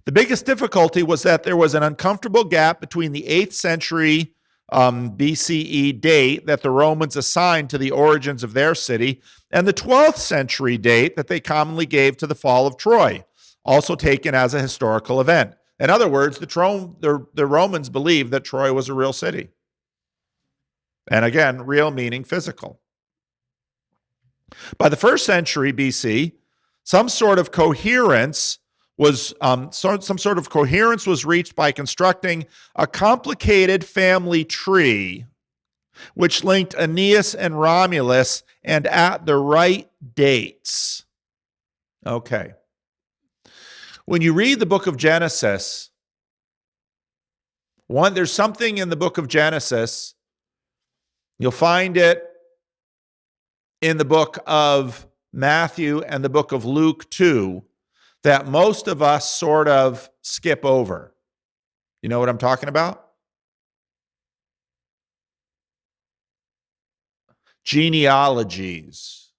The biggest difficulty was that there was an uncomfortable gap between the 8th century BCE date that the Romans assigned to the origins of their city and the 12th century date that they commonly gave to the fall of Troy. also taken as a historical event. In other words, the Romans believed that Troy was a real city. And again, real meaning physical. By the 1st century BC, some sort of coherence was reached by constructing a complicated family tree which linked Aeneas and Romulus and at the right dates. Okay. When you read the book of Genesis, there's something in the book of Genesis. You'll find it in the book of Matthew and the book of Luke too, that most of us sort of skip over. You know what I'm talking about? Genealogies.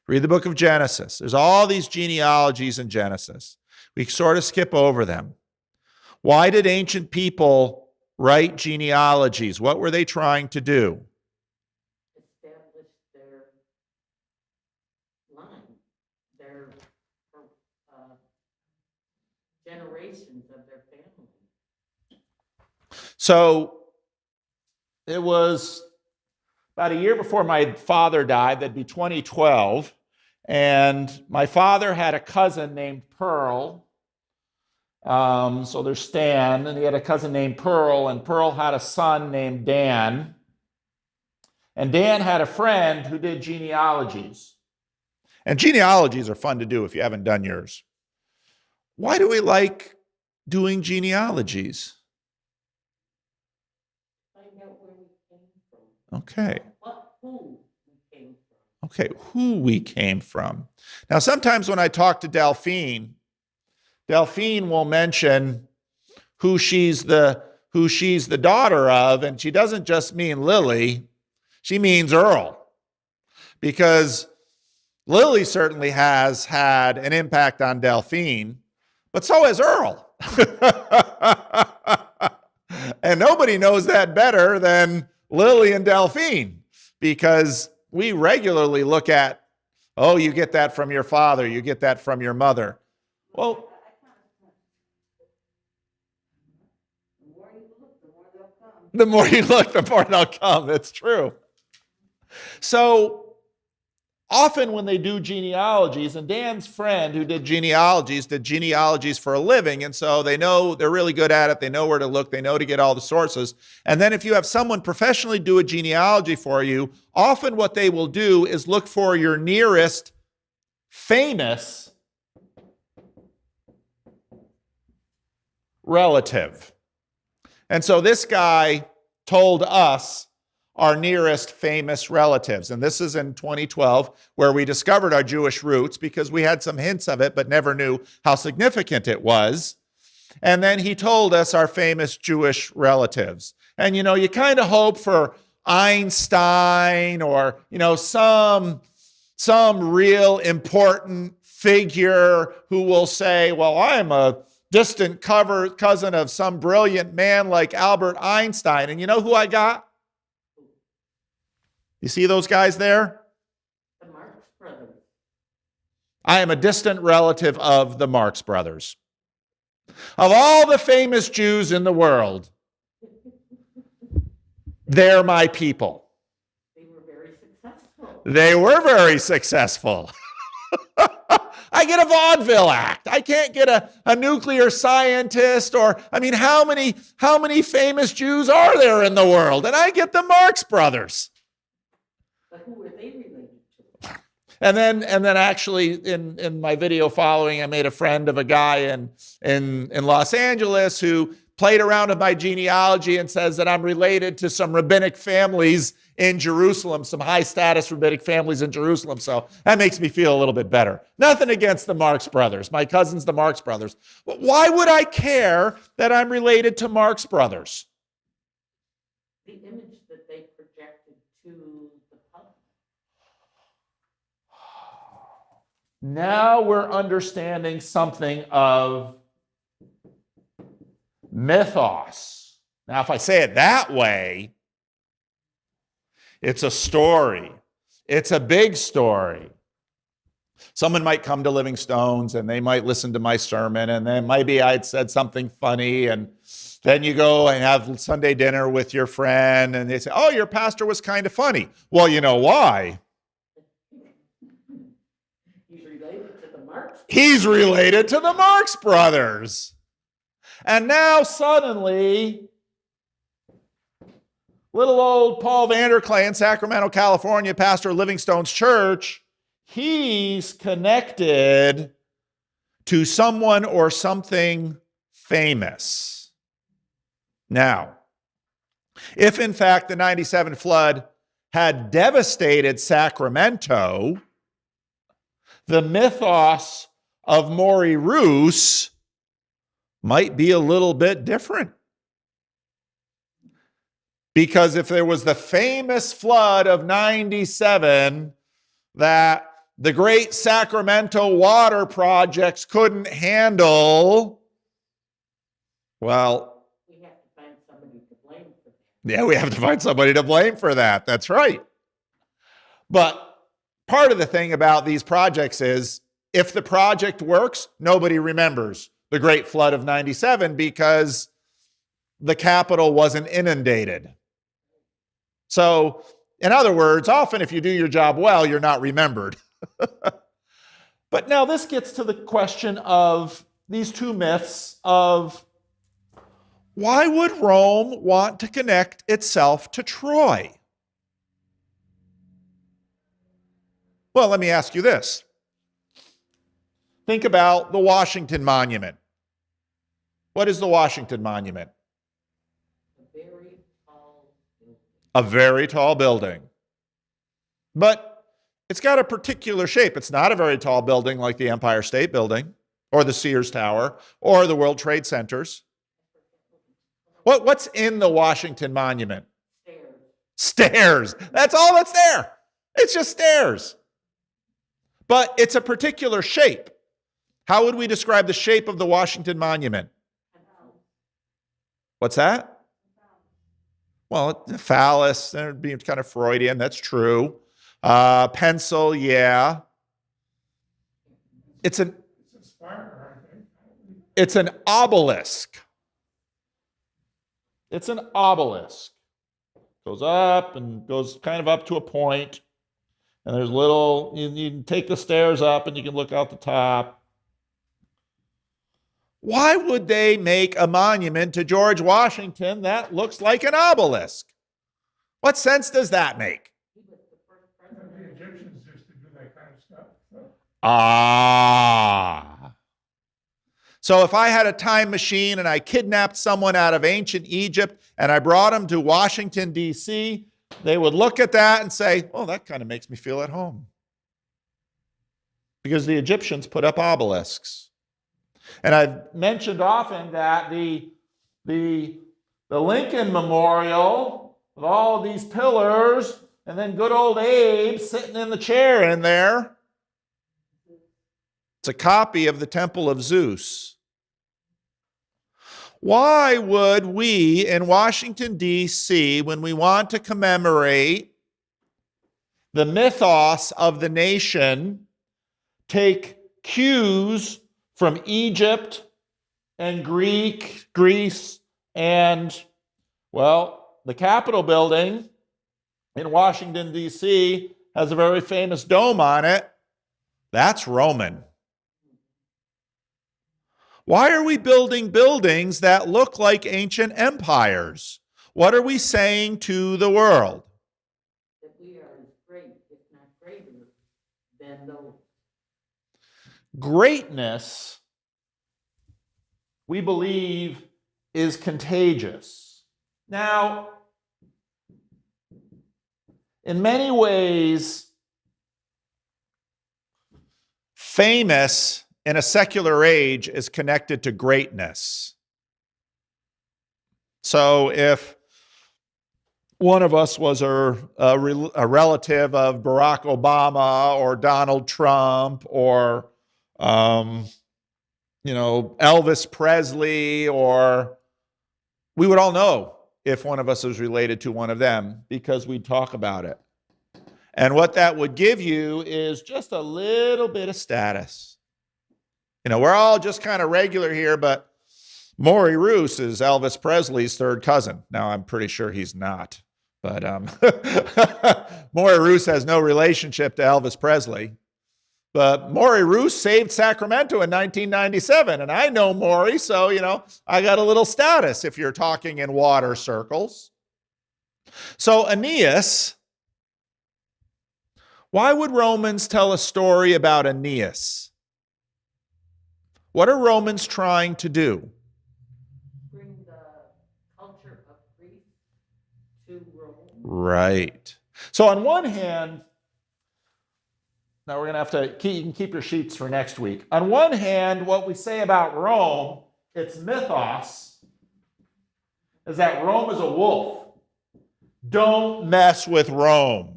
Read the book of Genesis. There's all these genealogies in Genesis. We sort of skip over them. Why did ancient people write genealogies? What were they trying to do? Establish their line, their generations of their family. So it was about a year before my father died, that'd be 2012, and my father had a cousin named Pearl. So there's Stan, and he had a cousin named Pearl, and Pearl had a son named Dan. And Dan had a friend who did genealogies. And genealogies are fun to do if you haven't done yours. Why do we like doing genealogies? Find out where we came from. Okay. Who we came from. Okay, who we came from. Now, sometimes when I talk to Delphine will mention who she's the daughter of, and she doesn't just mean Lily, she means Earl. Because Lily certainly has had an impact on Delphine, but so has Earl. And nobody knows that better than Lily and Delphine, because we regularly look at, oh, you get that from your father, you get that from your mother. Well, the more you look, the more they'll come. That's true. So often when they do genealogies, and Dan's friend who did genealogies for a living, and so they know they're really good at it. They know where to look. They know to get all the sources. And then if you have someone professionally do a genealogy for you, often what they will do is look for your nearest famous relative. And so this guy told us our nearest famous relatives. And this is in 2012, where we discovered our Jewish roots because we had some hints of it, but never knew how significant it was. And then he told us our famous Jewish relatives. And, you kind of hope for Einstein or, some real important figure who will say, well, I'm a distant cousin of some brilliant man like Albert Einstein. And you know who I got? You see those guys there? The Marx Brothers. I am a distant relative of the Marx Brothers. Of all the famous Jews in the world, they're my people. They were very successful. They were very successful. I get a vaudeville act. I can't get a nuclear scientist how many famous Jews are there in the world? And I get the Marx Brothers. But who were they related to? And then actually in my video following, I made a friend of a guy in Los Angeles who played around with my genealogy and says that I'm related to some rabbinic families in Jerusalem, some high-status rabbinic families in Jerusalem. So that makes me feel a little bit better. Nothing against the Marx Brothers. My cousin's the Marx Brothers. But why would I care that I'm related to Marx Brothers? The image that they projected to the public. Now we're understanding something of mythos. Now, if I say it that way, it's a story. It's a big story. Someone might come to Living Stones and they might listen to my sermon, and then maybe I'd said something funny, and then you go and have Sunday dinner with your friend and they say, oh, your pastor was kind of funny. Well, you know why? He's related to the Marx. He's related to the Marx Brothers. And now suddenly, little old Paul Vanderklay in Sacramento, California, pastor of Living Stones Church, he's connected to someone or something famous. Now, if in fact the 97 flood had devastated Sacramento, the mythos of Maury Roos might be a little bit different. Because if there was the famous flood of 97 that the great Sacramento water projects couldn't handle, well, We have to find somebody to blame for that. yeah, we have to find somebody to blame for that. That's right. But part of the thing about these projects is if the project works, nobody remembers the Great Flood of 97 because the Capitol wasn't inundated. So, in other words, often if you do your job well, you're not remembered. But now this gets to the question of these two myths of why would Rome want to connect itself to Troy? Well, let me ask you this. Think about the Washington Monument. What is the Washington Monument? A very tall building. A very tall building. But it's got a particular shape. It's not a very tall building like the Empire State Building or the Sears Tower or the World Trade Centers. What's in the Washington Monument? Stairs. Stairs. That's all that's there. It's just stairs. But it's a particular shape. How would we describe the shape of the Washington Monument? What's that? Well, phallus, that would be kind of Freudian. That's true. Pencil, yeah. It's an obelisk. It's an obelisk. Goes up and goes kind of up to a point. And there's little, you can take the stairs up and you can look out the top. Why would they make a monument to George Washington that looks like an obelisk? What sense does that make? He was the first president. The Egyptians used to do that kind of stuff. Ah. So if I had a time machine and I kidnapped someone out of ancient Egypt and I brought them to Washington, D.C., they would look at that and say, oh, that kind of makes me feel at home. Because the Egyptians put up obelisks. And I've mentioned often that the Lincoln Memorial with all of these pillars and then good old Abe sitting in the chair in there, it's a copy of the Temple of Zeus. Why would we in Washington, D.C., when we want to commemorate the mythos of the nation, take cues from Egypt and Greece, and, well, the Capitol building in Washington, D.C. has a very famous dome on it. That's Roman. Why are we building buildings that look like ancient empires? What are we saying to the world? That we are as great, if not greater, than those. Greatness, we believe, is contagious. Now, in many ways, famous in a secular age is connected to greatness. So if one of us was a relative of Barack Obama or Donald Trump or Elvis Presley, or we would all know if one of us was related to one of them because we'd talk about it. And what that would give you is just a little bit of status. You know, we're all just kind of regular here, but Maury Roos is Elvis Presley's third cousin. Now, I'm pretty sure he's not, but Maury Roos has no relationship to Elvis Presley. But Maury Roos saved Sacramento in 1997, and I know Maury, so, you know, I got a little status if you're talking in water circles. So Aeneas, why would Romans tell a story about Aeneas? What are Romans trying to do? Bring the culture of Greece to Rome. Right. So on one hand, now we're going to have to, you can keep your sheets for next week. On one hand, what we say about Rome, its mythos, is that Rome is a wolf. Don't mess with Rome.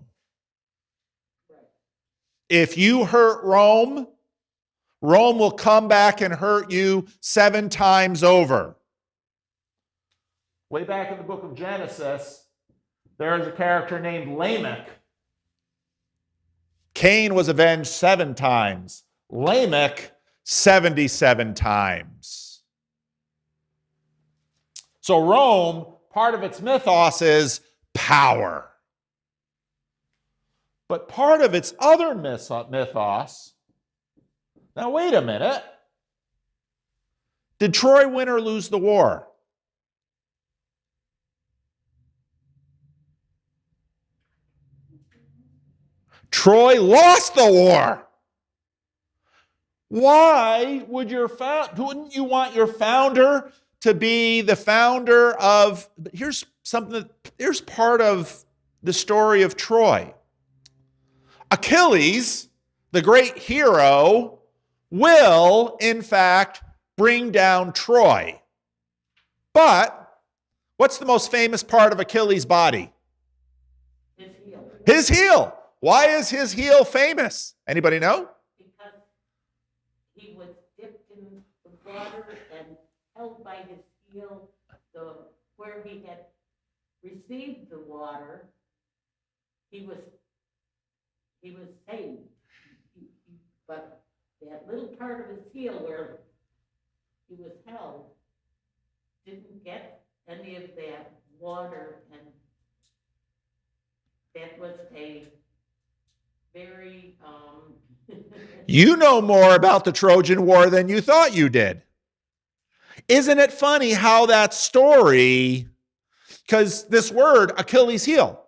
If you hurt Rome, Rome will come back and hurt you 7 times over. Way back in the book of Genesis, there is a character named Lamech. Cain was avenged 7 times. Lamech, 77 times. So Rome, part of its mythos is power. But part of its other mythos, now wait a minute. Did Troy win or lose the war? Troy lost the war. Why would wouldn't you want your founder to be the founder of, here's part of the story of Troy. Achilles, the great hero, will, in fact, bring down Troy. But what's the most famous part of Achilles' body? His heel. His heel. Why is his heel famous? Anybody know? Because he was dipped in the water and held by his heel, where he had received the water, he was saved. But that little part of his heel where he was held didn't get any of that water, and that was a very You know more about the Trojan War than you thought you did. Isn't it funny how that story, because this word, Achilles heel,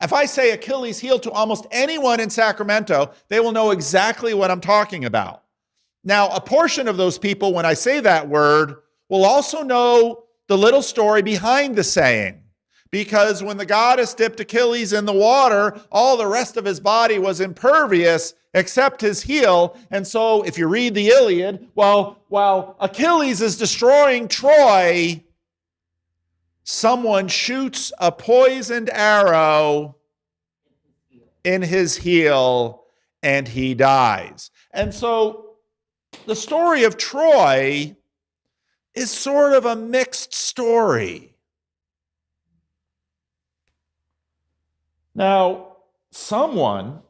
if I say Achilles heel to almost anyone in Sacramento, they will know exactly what I'm talking about. Now, a portion of those people, when I say that word, will also know the little story behind the saying. Because when the goddess dipped Achilles in the water, all the rest of his body was impervious except his heel. And so if you read the Iliad, while Achilles is destroying Troy, someone shoots a poisoned arrow in his heel and he dies. And so the story of Troy is sort of a mixed story. Now, someone,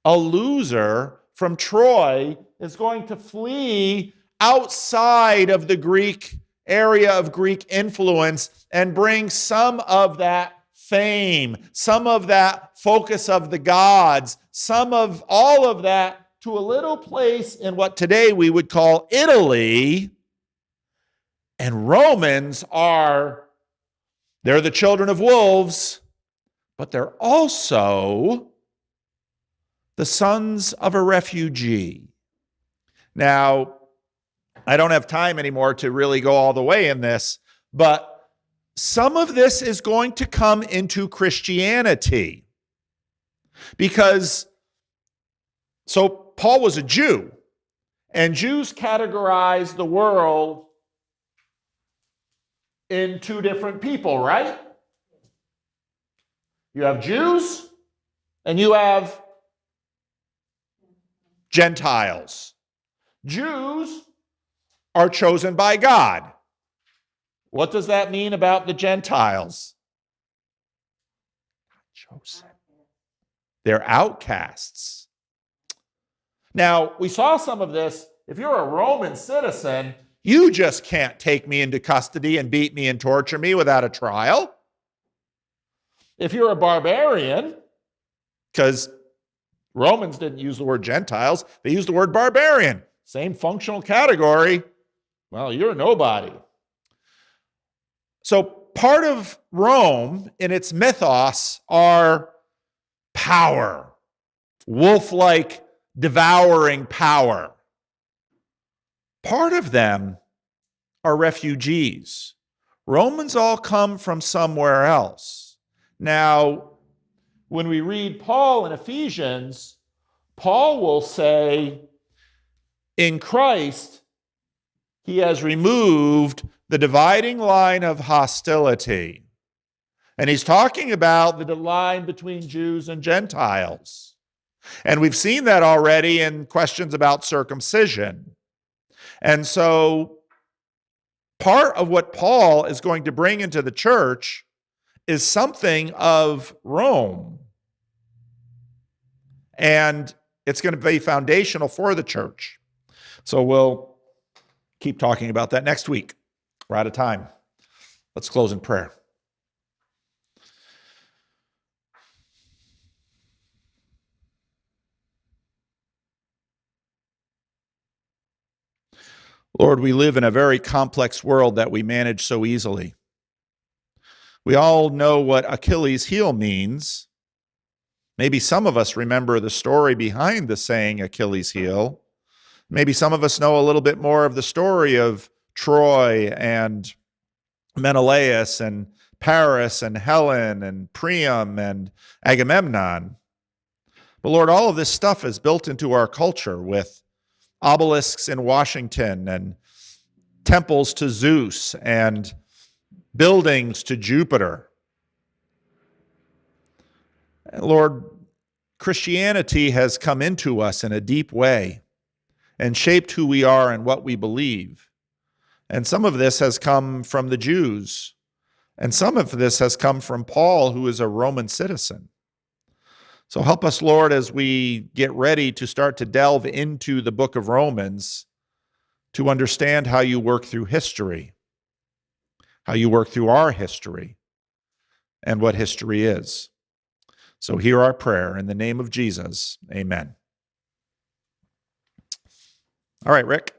a loser from Troy, is going to flee outside of the Greek area of Greek influence and bring some of that fame, some of that focus of the gods, some of all of that to a little place in what today we would call Italy. And Romans they're the children of wolves, but they're also the sons of a refugee. Now, I don't have time anymore to really go all the way in this, but some of this is going to come into Christianity. So Paul was a Jew, and Jews categorize the world in 2 different people, right? You have Jews and you have Gentiles. Jews are chosen by God. What does that mean about the Gentiles? Chosen. They're outcasts. Now, we saw some of this. If you're a Roman citizen, you just can't take me into custody and beat me and torture me without a trial. If you're a barbarian, because Romans didn't use the word Gentiles, they used the word barbarian. Same functional category. Well, you're nobody. So part of Rome in its mythos are power, wolf-like devouring power. Part of them are refugees. Romans all come from somewhere else. Now, when we read Paul in Ephesians, Paul will say, in Christ, he has removed the dividing line of hostility. And he's talking about the line between Jews and Gentiles. And we've seen that already in questions about circumcision. And so part of what Paul is going to bring into the church is something of Rome. And it's going to be foundational for the church. So we'll keep talking about that next week. We're out of time. Let's close in prayer. Lord, we live in a very complex world that we manage so easily. We all know what Achilles' heel means. Maybe some of us remember the story behind the saying Achilles' heel. Maybe some of us know a little bit more of the story of Troy and Menelaus and Paris and Helen and Priam and Agamemnon. But Lord, all of this stuff is built into our culture with obelisks in Washington and temples to Zeus and buildings to Jupiter. Lord, Christianity has come into us in a deep way and shaped who we are and what we believe. And some of this has come from the Jews, and some of this has come from Paul, who is a Roman citizen. So help us, Lord, as we get ready to start to delve into the book of Romans, to understand how you work through history, how you work through our history, and what history is. So hear our prayer in the name of Jesus. Amen. All right, Rick.